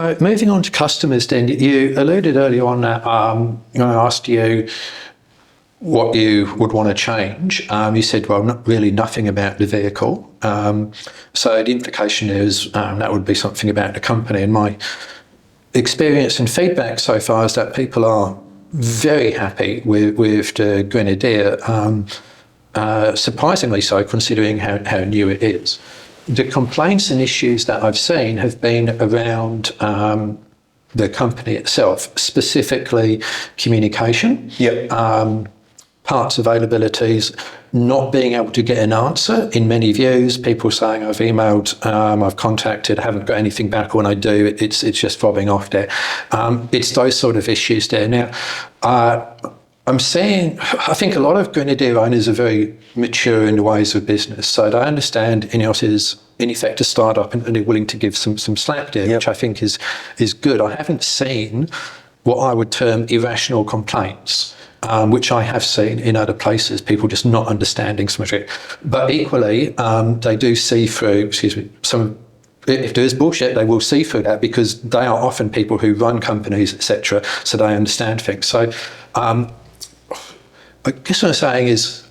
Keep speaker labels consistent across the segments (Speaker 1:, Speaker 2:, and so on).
Speaker 1: Moving on to customers then, you alluded earlier on that I asked you what you would want to change. You said, well, not really nothing about the vehicle. So the implication is that would be something about the company. And my experience and feedback so far is that people are very happy with the Grenadier, surprisingly so, considering how new it is. The complaints and issues that I've seen have been around the company itself, specifically communication, parts availabilities, not being able to get an answer in many views, people saying I've emailed, I've contacted, haven't got anything back, when I do, it's just fobbing off there. It's those sort of issues there. Now, I'm saying, I think a lot of Grenadier owners are very mature in the ways of business. So I understand INEOS is, in effect, a startup and they're willing to give some slack there, which I think is good. I haven't seen what I would term irrational complaints, which I have seen in other places, people just not understanding some of it. But equally, they do see through, if there is bullshit, they will see through that because they are often people who run companies, etc., so they understand things. So I guess what I'm saying is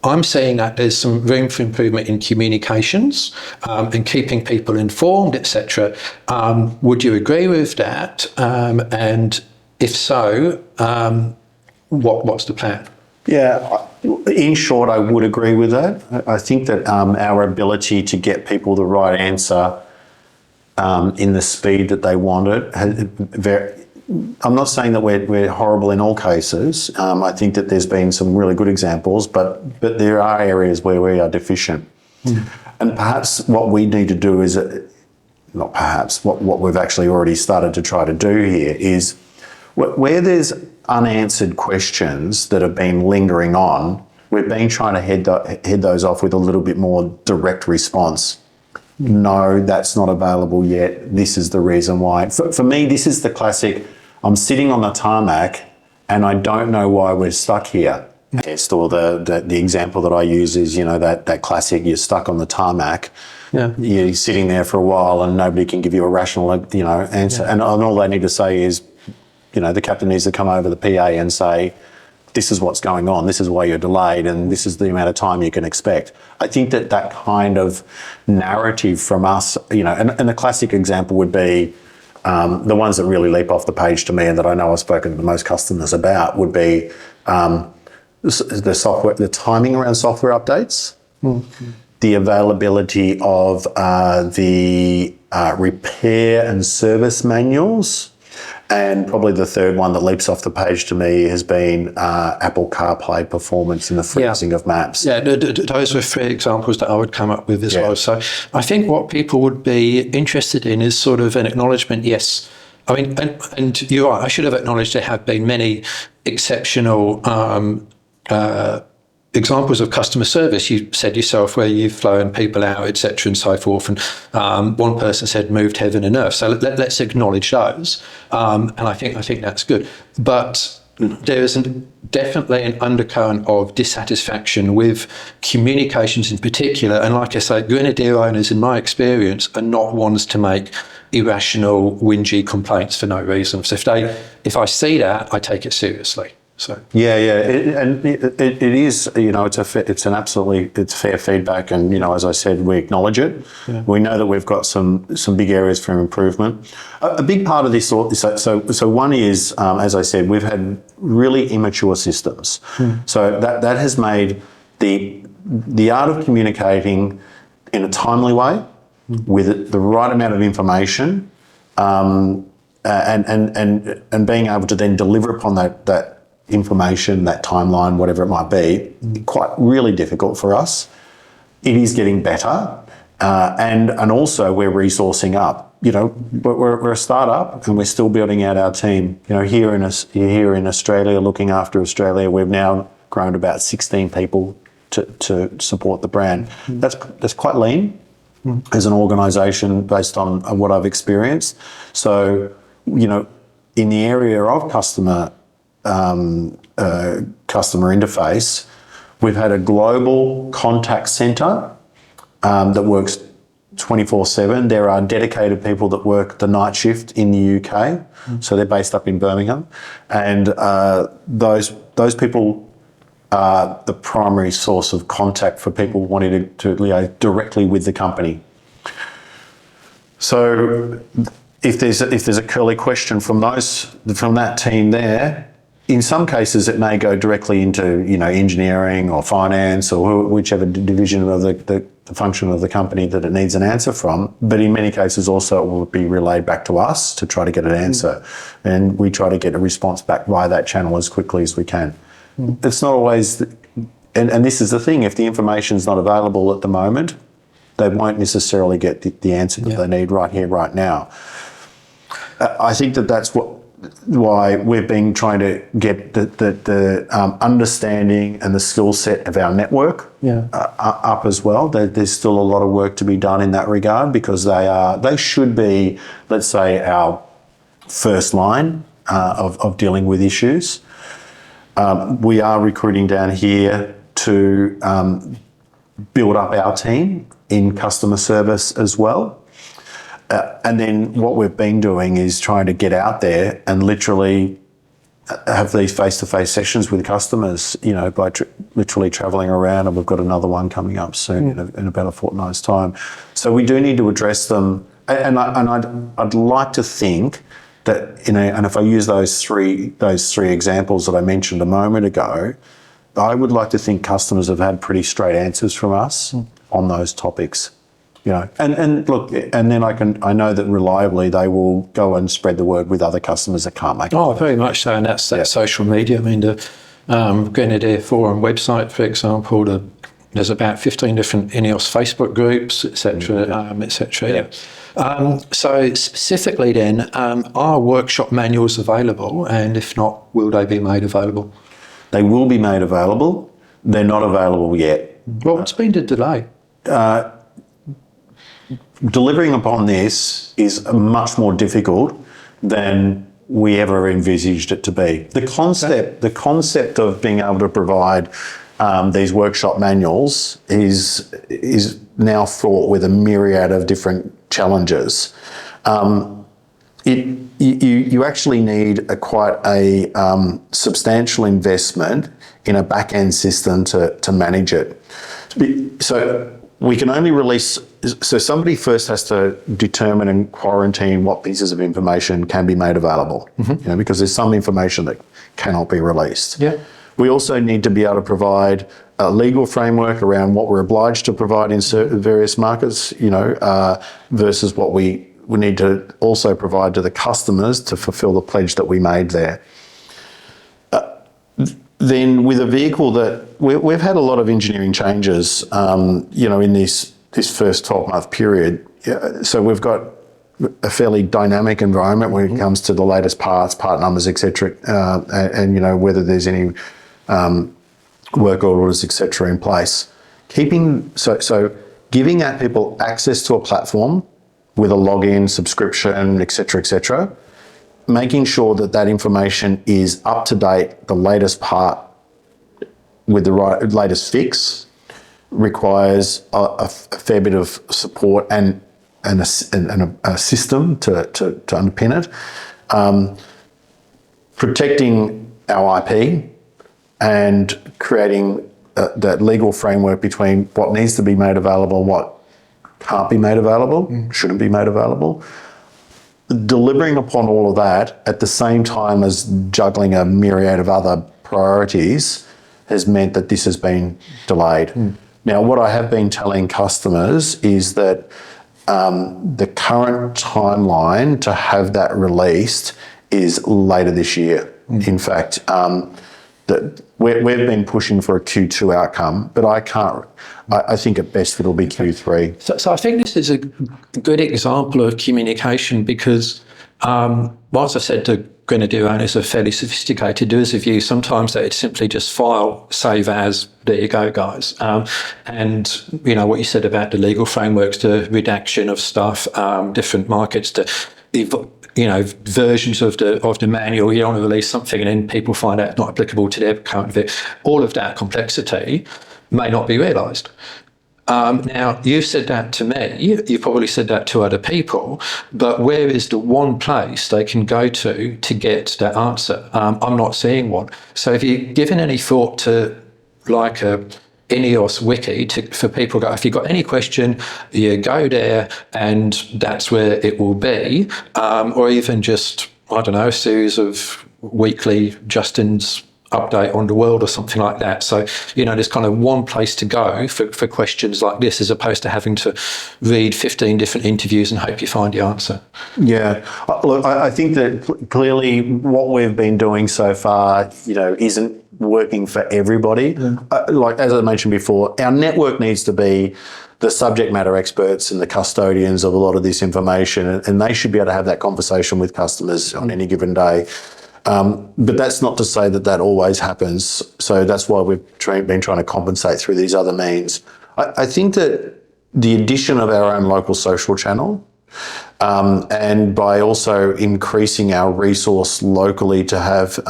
Speaker 1: I'm saying that there's some room for improvement in communications and keeping people informed, etc. Would you agree with that? And if so, what's the plan?
Speaker 2: Yeah, in short, I would agree with that. I think that our ability to get people the right answer in the speed that they want it, I'm not saying that we're horrible in all cases. I think that there's been some really good examples, but there are areas where we are deficient. And perhaps what we need to do is, not perhaps, what we've actually already started to try to do here is where there's unanswered questions that have been lingering on, we've been trying to head those off with a little bit more direct response. No, that's not available yet. This is the reason why. For me, this is the classic, I'm sitting on the tarmac and I don't know why we're stuck here. Or the example that I use is, that classic, you're stuck on the tarmac. Yeah. You're sitting there for a while and nobody can give you a rational, answer. Yeah. And all they need to say is, the captain needs to come over the PA and say, this is what's going on, this is why you're delayed, and this is the amount of time you can expect. I think that kind of narrative from us, and the classic example would be the ones that really leap off the page to me and that I know I've spoken to the most customers about would be the timing around software updates, the availability of the repair and service manuals. And probably the third one that leaps off the page to me has been Apple CarPlay performance and the freezing of maps. Yeah,
Speaker 1: those were three examples that I would come up with as well. So I think what people would be interested in is sort of an acknowledgement, yes. I mean, and you're right, I should have acknowledged there have been many exceptional examples of customer service. You said yourself where you've flown people out, etc., and so forth. And one person said moved heaven and earth. So let's acknowledge those. And I think that's good. But there is definitely an undercurrent of dissatisfaction with communications in particular. And like I say, Grenadier owners, in my experience, are not ones to make irrational, whingy complaints for no reason. So if I see that, I take it seriously. So
Speaker 2: it is, it's fair feedback, and as I said, we acknowledge it. Yeah. We know that we've got some big areas for improvement. A big part of this, so one is, as I said, we've had really immature systems. So that has made the art of communicating in a timely way with the right amount of information, and being able to then deliver upon that information, that timeline, whatever it might be, quite really difficult for us. It is getting better, and also we're resourcing up. We're a startup and we're still building out our team. Here in Australia, looking after Australia, we've now grown to about 16 people to support the brand. That's quite lean as an organisation based on what I've experienced. So, in the area of customer interface, we've had a global contact centre that works 24/7. There are dedicated people that work the night shift in the UK, so they're based up in Birmingham, and those people are the primary source of contact for people wanting to liaise directly with the company. So if there's a curly question from that team there, in some cases it may go directly into engineering or finance or whichever division of the function of the company that it needs an answer from. But in many cases also it will be relayed back to us to try to get an answer, and we try to get a response back via that channel as quickly as we can. It's not always, and this is the thing, if the information is not available at the moment, they won't necessarily get the answer that they need right here, right now. I think that's why we've been trying to get the understanding and the skill set of our network up as well. There's still a lot of work to be done in that regard, because they should be, let's say, our first line of dealing with issues. We are recruiting down here to build up our team in customer service as well. And then what we've been doing is trying to get out there and literally have these face-to-face sessions with customers, by literally travelling around, and we've got another one coming up soon in about a fortnight's time. So we do need to address them, and I'd like to think that, and if I use those three examples that I mentioned a moment ago, I would like to think customers have had pretty straight answers from us on those topics. And look, and then I know that reliably they will go and spread the word with other customers that can't make it.
Speaker 1: Oh, very much so, and that's that social media. I mean, the Grenadier Forum website, for example, there's about 15 different INEOS Facebook groups, etc., etc. Yeah. So specifically then, are workshop manuals available, and if not, will they be made available?
Speaker 2: They will be made available. They're not available yet.
Speaker 1: Well, what's been the delay?
Speaker 2: Delivering upon this is much more difficult than we ever envisaged it to be. The concept of being able to provide these workshop manuals is now fraught with a myriad of different challenges. You actually need quite a substantial investment in a back-end system to manage it. So we can only release, so somebody first has to determine and quarantine what pieces of information can be made available, because there's some information that cannot be released. Yeah. We also need to be able to provide a legal framework around what we're obliged to provide in certain various markets, versus what we need to also provide to the customers to fulfill the pledge that we made there. Then with a vehicle that we've had a lot of engineering changes, in this first 12-month period. So we've got a fairly dynamic environment when it comes to the latest parts, part numbers, etc., and whether there's any work orders, etc., in place. So giving our people access to a platform with a login, subscription, etc., making sure that information is up to date, the latest part with the latest fix, requires a fair bit of support and a system to underpin it. Protecting our IP and creating that legal framework between what needs to be made available and what can't be made available, shouldn't be made available. Delivering upon all of that at the same time as juggling a myriad of other priorities has meant that this has been delayed. Now, what I have been telling customers is that the current timeline to have that released is later this year. In fact, we've been pushing for a Q2 outcome, but I think at best it'll be Q3.
Speaker 1: So I think this is a good example of communication, because whilst I said the Grenadier owners are fairly sophisticated doers of you, sometimes they simply just file, save as, there you go, guys. And what you said about the legal frameworks, the redaction of stuff, different markets, versions of the manual. You don't want to release something and then people find out it's not applicable to their current bit. All of that complexity may not be realised. Now, you've said that to me, you've probably said that to other people, but where is the one place they can go to get that answer? I'm not seeing one. So have you given any thought to like a INEOS wiki for people if you've got any question, you go there and that's where it will be, or even just, I don't know, a series of weekly Justin's update on the world or something like that. So, there's kind of one place to go for questions like this, as opposed to having to read 15 different interviews and hope you find the answer.
Speaker 2: Yeah. Look, I think that clearly what we've been doing so far, isn't working for everybody. Like, as I mentioned before, our network needs to be the subject matter experts and the custodians of a lot of this information, and they should be able to have that conversation with customers on any given day. But that's not to say that always happens. So that's why we've been trying to compensate through these other means. I think that the addition of our own local social channel, and by also increasing our resource locally to have,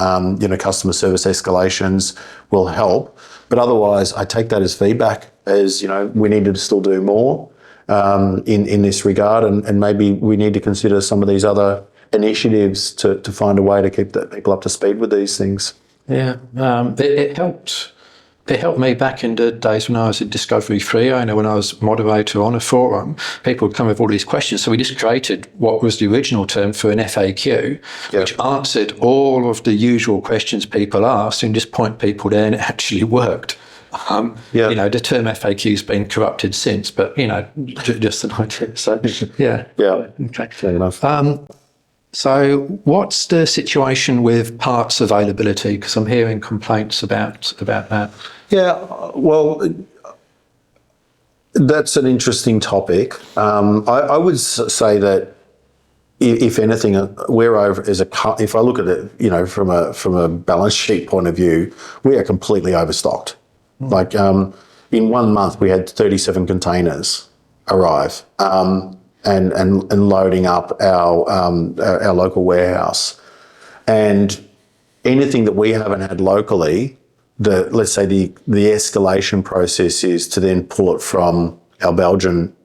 Speaker 2: customer service escalations will help. But otherwise, I take that as feedback, as, we need to still do more in this regard, and maybe we need to consider some of these other initiatives to find a way to keep people up to speed with these things.
Speaker 1: Yeah, it helped. It helped me back in the days when I was at Discovery 3. I know when I was moderator on a forum, people would come with all these questions. So we just created what was the original term for an FAQ, which answered all of the usual questions people asked and just point people there, and it actually worked. The term FAQ's been corrupted since, but, just an idea. So, yeah.
Speaker 2: Okay. Fair enough.
Speaker 1: So what's the situation with parts availability? Because I'm hearing complaints about that.
Speaker 2: Yeah, well, that's an interesting topic. I would say that if anything, we're over if I look at it, from a balance sheet point of view, we are completely overstocked. Like in 1 month, we had 37 containers arrive. And loading up our local warehouse, and anything that we haven't had locally, let's say the escalation process is to then pull it from our Belgian.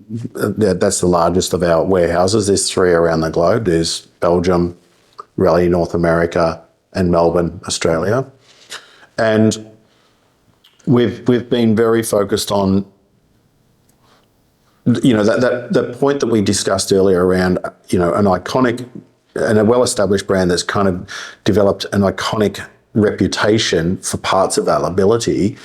Speaker 2: That's the largest of our warehouses. There's 3 around the globe. There's Belgium, Raleigh, North America, and Melbourne, Australia, and we've been very focused on. That point that we discussed earlier around, an iconic and a well-established brand that's kind of developed an iconic reputation for parts availability,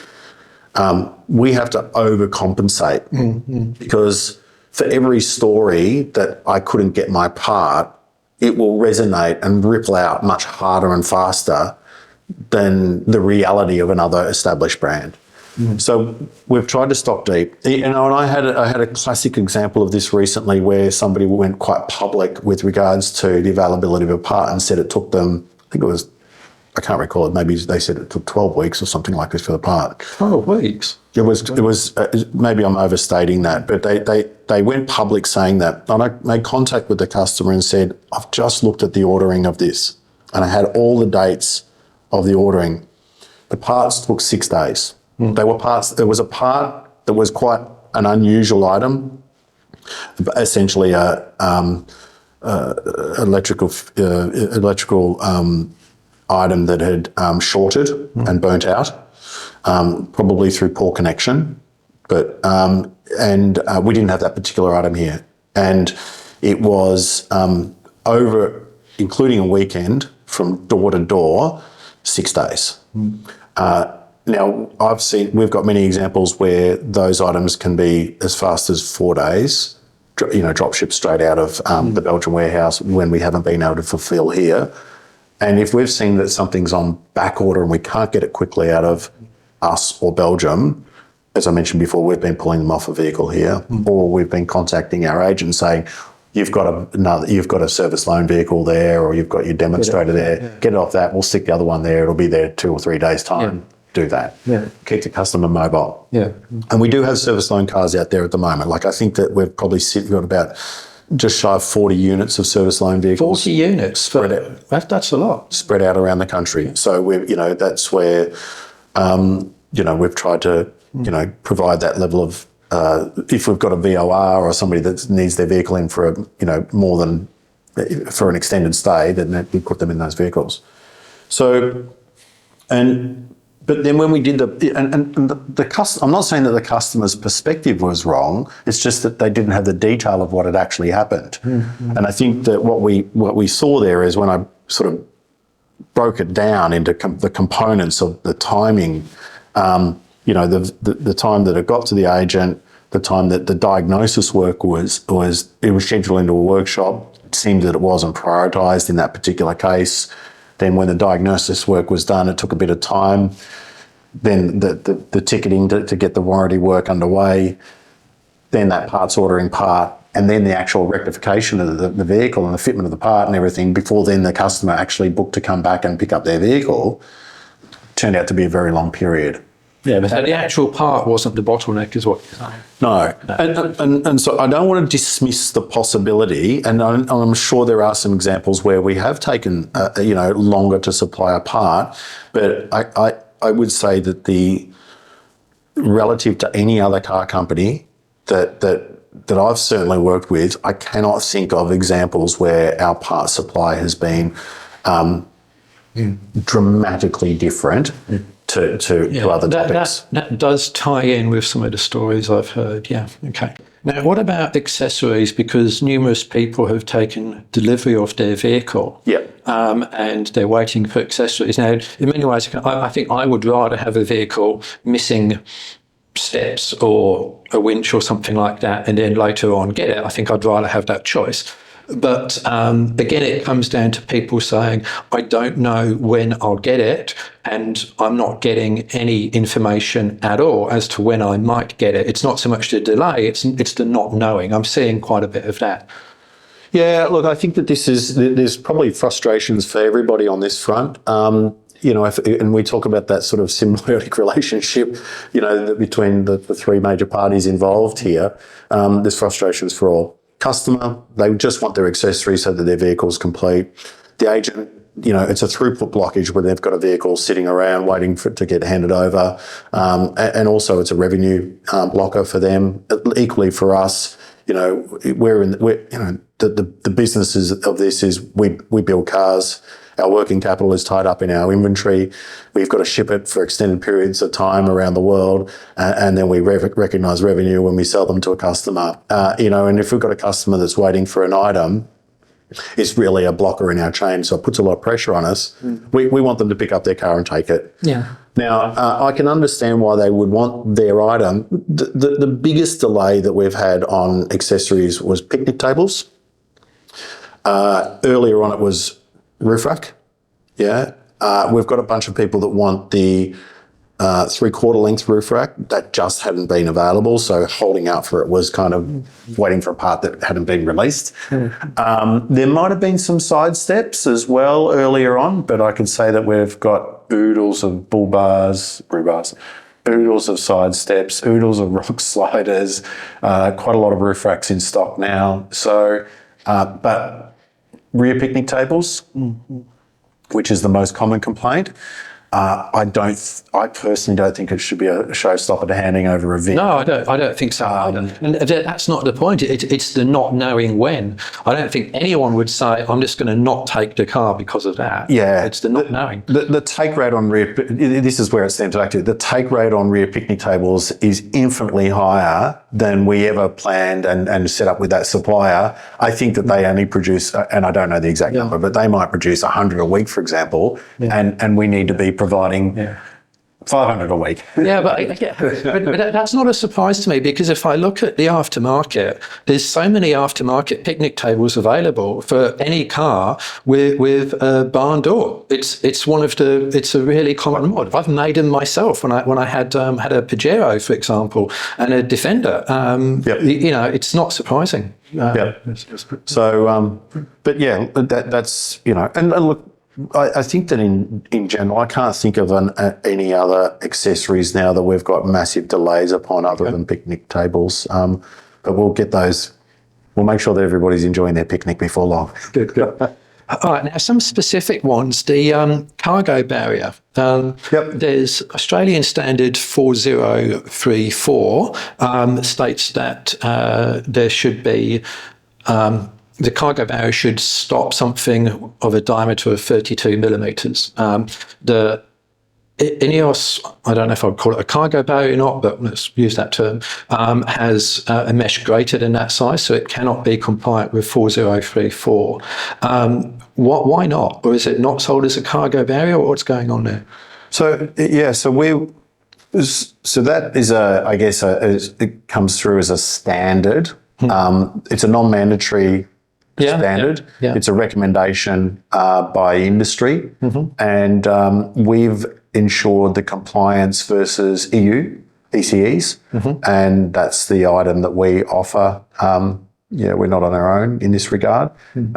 Speaker 2: we have to overcompensate because for every story that I couldn't get my part, it will resonate and ripple out much harder and faster than the reality of another established brand. So we've tried to stock deep, and I had a classic example of this recently where somebody went quite public with regards to the availability of a part and said it took them, I can't recall it, maybe they said it took 12 weeks or something like this for the part.
Speaker 1: 12 weeks?
Speaker 2: It was maybe I'm overstating that, but they went public saying that. And I made contact with the customer and said, I've just looked at the ordering of this, and I had all the dates of the ordering. The parts took 6 days. They were parts. There was a part that was quite an unusual item, essentially a electrical item that had shorted and burnt out, probably through poor connection. But we didn't have that particular item here, and it was over, including a weekend, from door to door, 6 days. Now, we've got many examples where those items can be as fast as 4 days, drop shipped straight out of the Belgian warehouse when we haven't been able to fulfill here. And if we've seen that something's on back order and we can't get it quickly out of us or Belgium, as I mentioned before, we've been pulling them off a vehicle here, or we've been contacting our agent saying, you've got a service loan vehicle there, or you've got your demonstrator there, get it off that, we'll stick the other one there, it'll be there 2 or 3 days' time. Yeah. Do that. Yeah. Keep the customer mobile. Yeah. And we do have service loan cars out there at the moment. Like, I think that we've probably got about just shy of 40 units of service loan vehicles.
Speaker 1: 40 units? Spread out. That's a lot.
Speaker 2: Spread out around the country. So that's where, we've tried to, provide that level of if we've got a VOR or somebody that needs their vehicle in for more than for an extended stay, then we put them in those vehicles. So, but then when we did I'm not saying that the customer's perspective was wrong. It's just that they didn't have the detail of what had actually happened. Mm-hmm. And I think that what we saw there is when I sort of broke it down into the components of the timing. The time that it got to the agent, the time that the diagnosis work was scheduled into a workshop. It seemed that it wasn't prioritised in that particular case. Then when the diagnosis work was done, it took a bit of time. Then the ticketing to get the warranty work underway, then that parts ordering part, and then the actual rectification of the vehicle and the fitment of the part and everything before then the customer actually booked to come back and pick up their vehicle turned out to be a very long period.
Speaker 1: Yeah, but the actual part wasn't the bottleneck, is what you're saying.
Speaker 2: No. And so I don't want to dismiss the possibility, and I'm sure there are some examples where we have taken, longer to supply a part, but I would say that relative to any other car company that I've certainly worked with, I cannot think of examples where our part supply has been dramatically different to other topics.
Speaker 1: That does tie in with some of the stories I've heard. Yeah. Okay. Now, what about accessories? Because numerous people have taken delivery of their vehicle.
Speaker 2: Yeah.
Speaker 1: And they're waiting for accessories. Now, in many ways, I think I would rather have a vehicle missing steps or a winch or something like that, and then later on get it. I think I'd rather have that choice. But again, it comes down to people saying, I don't know when I'll get it, and I'm not getting any information at all as to when I might get it. It's not so much the delay, it's the not knowing. I'm seeing quite a bit of that.
Speaker 2: Yeah, look, I think that there's probably frustrations for everybody on this front. And we talk about that sort of symbiotic relationship, between the three major parties involved here. There's frustrations for all. Customer, they just want their accessories so that their vehicle's complete. The agent, it's a throughput blockage where they've got a vehicle sitting around waiting for it to get handed over. And also it's a revenue blocker for them. Equally for us, the businesses of this is we build cars. Our working capital is tied up in our inventory. We've got to ship it for extended periods of time around the world, and then we recognise revenue when we sell them to a customer. And if we've got a customer that's waiting for an item, it's really a blocker in our chain, so it puts a lot of pressure on us. We want them to pick up their car and take it.
Speaker 1: Yeah.
Speaker 2: Now, I can understand why they would want their item. The biggest delay that we've had on accessories was picnic tables. Earlier on, it was roof rack, yeah. We've got a bunch of people that want the 3/4 length roof rack that just hadn't been available, so holding out for it was kind of waiting for a part that hadn't been released. There might have been some side steps as well earlier on, but I can say that we've got oodles of bull bars, oodles of side steps, oodles of rock sliders, quite a lot of roof racks in stock now. So, but rear picnic tables, which is the most common complaint. I personally don't think it should be a showstopper to handing over a vehicle.
Speaker 1: No, I don't think so either. And that's not the point. It's the not knowing when. I don't think anyone would say, I'm just going to not take the car because of that.
Speaker 2: Yeah.
Speaker 1: It's the not knowing.
Speaker 2: The take rate on this is where it stems back to. The take rate on rear picnic tables is infinitely higher than we ever planned and set up with that supplier. I think that they only produce, and I don't know the exact number, but they might produce 100 a week, for example, and we need to be providing 500 a week. But
Speaker 1: that's not a surprise to me, because if I look at the aftermarket, there's so many aftermarket picnic tables available for any car with a barn door. It's a really common mod. I've made them myself when I had a Pajero, for example, and a Defender. It's not surprising.
Speaker 2: So, but yeah, that's and look. I think that in general, I can't think of any other accessories now that we've got massive delays upon other than picnic tables. But we'll get those. We'll make sure that everybody's enjoying their picnic before long.
Speaker 1: Good. All right, now some specific ones. The cargo barrier. There's Australian Standard 4034 states that there should be the cargo barrier should stop something of a diameter of 32 millimetres. The INEOS, I don't know if I'd call it a cargo barrier or not, but let's use that term, has a mesh greater than that size, so it cannot be compliant with 4034. Why not? Or is it not sold as a cargo barrier, or what's going on there?
Speaker 2: So that is it comes through as a standard. It's a non-mandatory standard. It's a recommendation by industry, and we've ensured the compliance versus EU ECEs, and that's the item that we offer. We're not on our own in this regard, we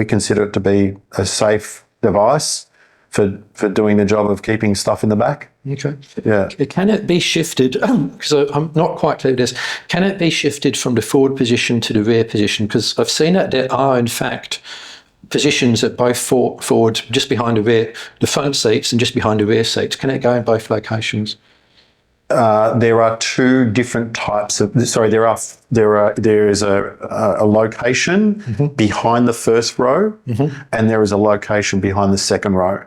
Speaker 2: consider it to be a safe device for doing the job of keeping stuff in the back.
Speaker 1: Okay.
Speaker 2: Yeah.
Speaker 1: Can it be shifted, because I'm not quite clear with this, can it be shifted from the forward position to the rear position? Because I've seen that there are, in fact, positions at both forward, just behind the front seats and just behind the rear seats. Can it go in both locations?
Speaker 2: There are two different types of. Sorry, there is a location behind the first row, and there is a location behind the second row,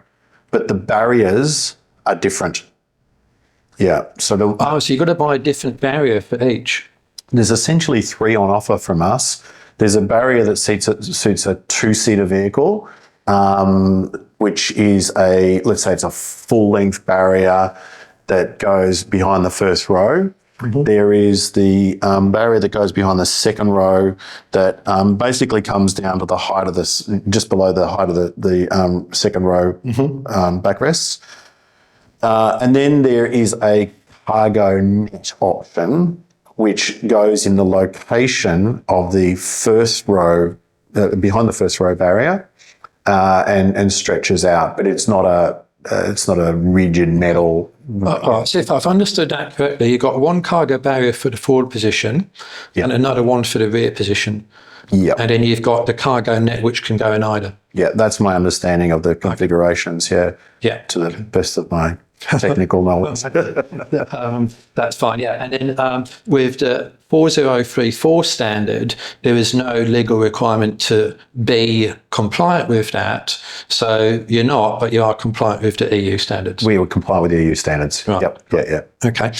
Speaker 2: but the barriers are different. Yeah. So
Speaker 1: you've got to buy a different barrier for each.
Speaker 2: There's essentially three on offer from us. There's a barrier that suits a two-seater vehicle, which is let's say it's a full-length barrier that goes behind the first row. There is the barrier that goes behind the second row that basically comes down to the height of just below the height of the second row backrests. And then there is a cargo net option, which goes in the location of the first row, behind the first row barrier, and stretches out, but it's not a rigid metal.
Speaker 1: So if I've understood that correctly, you've got one cargo barrier for the forward position and another one for the rear position.
Speaker 2: Yeah.
Speaker 1: And then you've got the cargo net, which can go in either.
Speaker 2: Yeah, that's my understanding of the configurations, to the best of my technical knowledge.
Speaker 1: That's fine, And then with the 4034 standard, there is no legal requirement to be compliant with that. So you're not, but you are compliant with the EU standards.
Speaker 2: We would comply with the EU standards.
Speaker 1: Right.
Speaker 2: Yep. Yeah.
Speaker 1: Okay.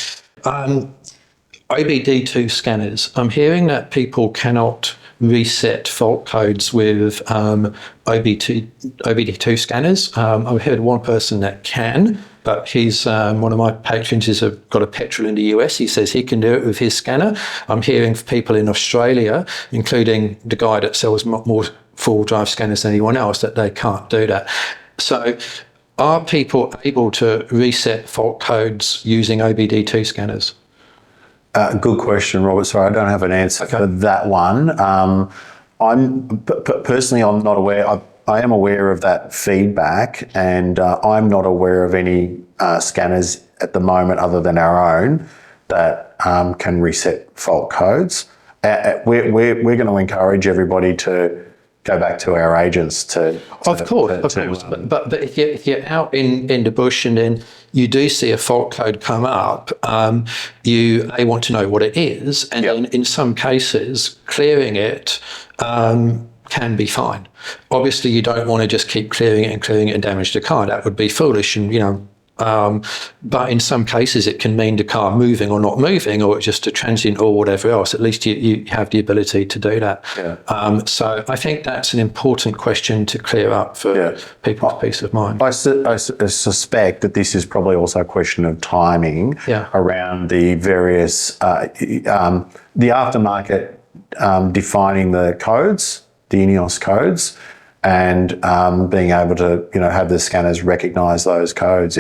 Speaker 1: OBD2 scanners. I'm hearing that people cannot reset fault codes with OBD2 scanners. I've heard one person that can, but he's one of my patrons has got a petrol in the US. He says he can do it with his scanner. I'm hearing people in Australia, including the guy that sells more full drive scanners than anyone else, that they can't do that. So are people able to reset fault codes using OBD2 scanners?
Speaker 2: Good question, Robert. Sorry, I don't have an answer for that one. Personally, I'm not aware. I am aware of that feedback, and I'm not aware of any scanners at the moment other than our own that can reset fault codes. We're going to encourage everybody to go back to our agents
Speaker 1: Of course. But if you're out in the bush and then you do see a fault code come up, you want to know what it is, and then in some cases clearing it can be fine. Obviously, you don't want to just keep clearing it and damage the car. That would be foolish, and but in some cases it can mean the car moving or not moving, or just a transient or whatever else. At least you have the ability to do that. So I think that's an important question to clear up for people's peace of mind.
Speaker 2: I suspect that this is probably also a question of timing around the various the aftermarket defining the codes, the INEOS codes, and being able to, have the scanners recognise those codes.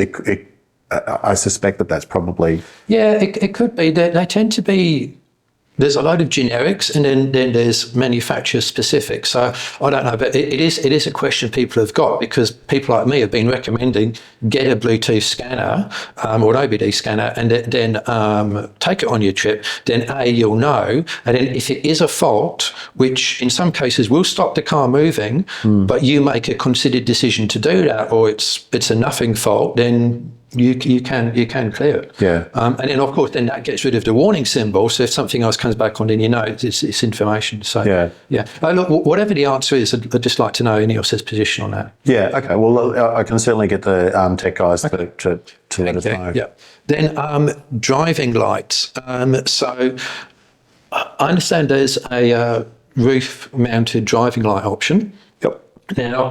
Speaker 2: I suspect that that's probably...
Speaker 1: Yeah, it could be. They tend to be There's a load of generics, and then there's manufacturer specific. So I don't know, but it is a question people have got, because people like me have been recommending get a Bluetooth scanner or an OBD scanner, and then take it on your trip. Then you'll know, and then if it is a fault, which in some cases will stop the car moving, but you make a considered decision to do that, or it's a nothing fault, then you can clear it.
Speaker 2: Yeah.
Speaker 1: And then of course then that gets rid of the warning symbol. So if something else comes back on, then you know it's information. So yeah. Look, whatever the answer is, I'd just like to know INEOS's position on that.
Speaker 2: Yeah. Okay. Well, I can certainly get the tech guys to let us know.
Speaker 1: Yeah. Then driving lights. So I understand there's a roof-mounted driving light option.
Speaker 2: Yep.
Speaker 1: Now,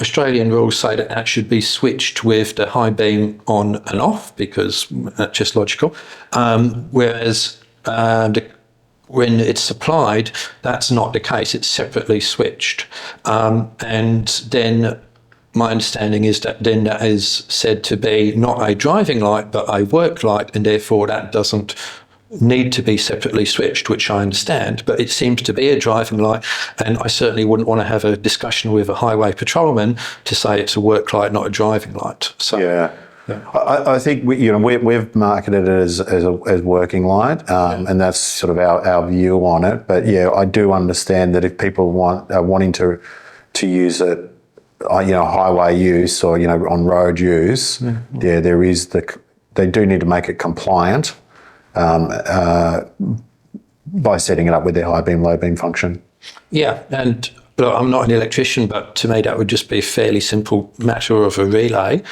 Speaker 1: Australian rules say that should be switched with the high beam on and off, because that's just logical. Whereas when it's supplied, that's not the case. It's separately switched. And then my understanding is that then that is said to be not a driving light, but a work light, and therefore that doesn't need to be separately switched, which I understand, but it seems to be a driving light, and I certainly wouldn't want to have a discussion with a highway patrolman to say it's a work light, not a driving light. So
Speaker 2: yeah. I think we've marketed it as working light, and that's sort of our view on it. But yeah, I do understand that if people are wanting to use it, highway use or on road use, there is they do need to make it compliant. By setting it up with their high beam, low beam function.
Speaker 1: Yeah, and look, I'm not an electrician, but to me that would just be a fairly simple matter of a relay,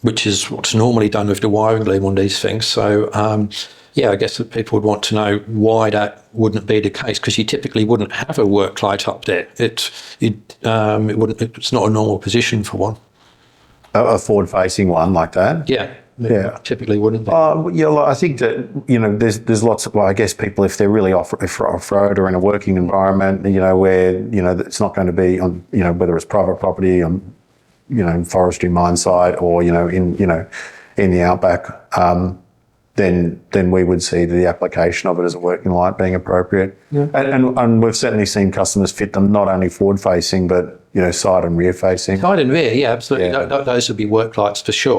Speaker 1: which is what's normally done with the wiring loom on these things. So I guess that people would want to know why that wouldn't be the case, because you typically wouldn't have a work light up there. It's not a normal position for one.
Speaker 2: A forward-facing one like that.
Speaker 1: Yeah. Typically wouldn't be.
Speaker 2: I think that there's lots of, I guess, people, if they're really off-road or in a working environment, where it's not going to be on, whether it's private property, on forestry, mine site, or in the outback, then we would see the application of it as a working light being appropriate. Yeah. And we've certainly seen customers fit them not only forward-facing, but side and rear-facing.
Speaker 1: Side and rear, yeah, absolutely. Yeah. Those would be work lights for sure.